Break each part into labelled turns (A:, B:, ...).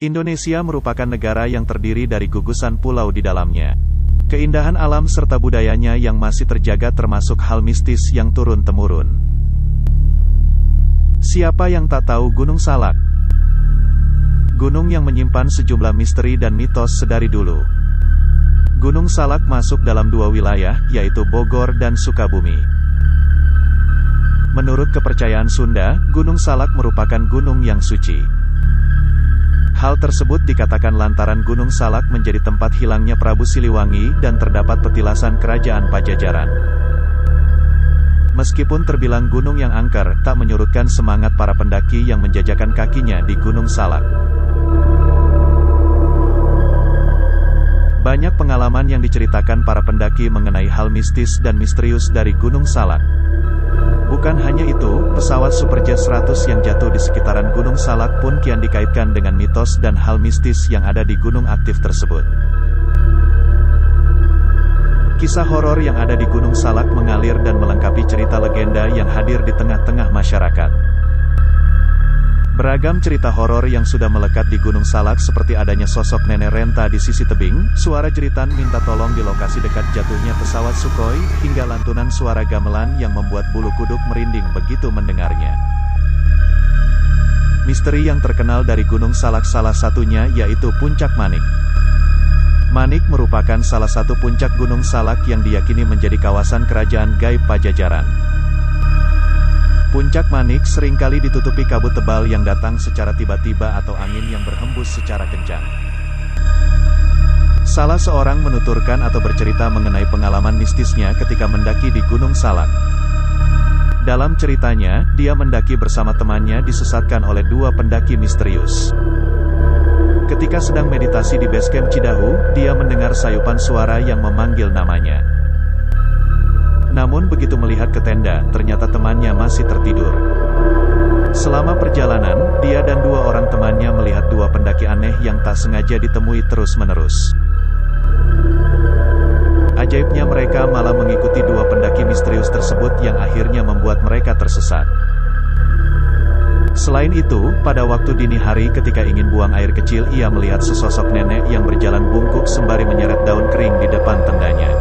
A: Indonesia merupakan negara yang terdiri dari gugusan pulau di dalamnya. Keindahan alam serta budayanya yang masih terjaga termasuk hal mistis yang turun-temurun. Siapa yang tak tahu Gunung Salak? Gunung yang menyimpan sejumlah misteri dan mitos sedari dulu. Gunung Salak masuk dalam dua wilayah, yaitu Bogor dan Sukabumi. Menurut kepercayaan Sunda, Gunung Salak merupakan gunung yang suci. Hal tersebut dikatakan lantaran Gunung Salak menjadi tempat hilangnya Prabu Siliwangi dan terdapat petilasan kerajaan Pajajaran. Meskipun terbilang gunung yang angker, tak menyurutkan semangat para pendaki yang menjajakan kakinya di Gunung Salak. Banyak pengalaman yang diceritakan para pendaki mengenai hal mistis dan misterius dari Gunung Salak. Bukan hanya itu, pesawat Superjet 100 yang jatuh di sekitaran Gunung Salak pun kian dikaitkan dengan mitos dan hal mistis yang ada di gunung aktif tersebut. Kisah horor yang ada di Gunung Salak mengalir dan melengkapi cerita legenda yang hadir di tengah-tengah masyarakat. Beragam cerita horor yang sudah melekat di Gunung Salak seperti adanya sosok nenek renta di sisi tebing, suara jeritan minta tolong di lokasi dekat jatuhnya pesawat Sukhoi, hingga lantunan suara gamelan yang membuat bulu kuduk merinding begitu mendengarnya. Misteri yang terkenal dari Gunung Salak salah satunya yaitu Puncak Manik. Manik merupakan salah satu puncak Gunung Salak yang diyakini menjadi kawasan kerajaan gaib Pajajaran. Puncak Manik seringkali ditutupi kabut tebal yang datang secara tiba-tiba atau angin yang berhembus secara kencang. Salah seorang menuturkan atau bercerita mengenai pengalaman mistisnya ketika mendaki di Gunung Salak. Dalam ceritanya, dia mendaki bersama temannya disesatkan oleh dua pendaki misterius. Ketika sedang meditasi di base camp Cidahu, dia mendengar sayupan suara yang memanggil namanya. Namun begitu melihat ke tenda, ternyata temannya masih tertidur. Selama perjalanan, dia dan dua orang temannya melihat dua pendaki aneh yang tak sengaja ditemui terus-menerus. Ajaibnya mereka malah mengikuti dua pendaki misterius tersebut yang akhirnya membuat mereka tersesat. Selain itu, pada waktu dini hari ketika ingin buang air kecil, ia melihat sesosok nenek yang berjalan bungkuk sembari menyeret daun kering di depan tendanya.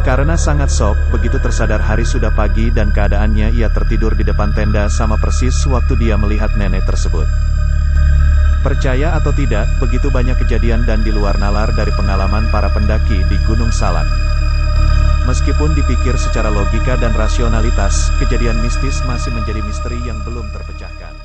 A: Karena sangat shock, begitu tersadar hari sudah pagi dan keadaannya ia tertidur di depan tenda sama persis waktu dia melihat nenek tersebut. Percaya atau tidak, begitu banyak kejadian dan di luar nalar dari pengalaman para pendaki di Gunung Salak. Meskipun dipikir secara logika dan rasionalitas, kejadian mistis masih menjadi misteri yang belum terpecahkan.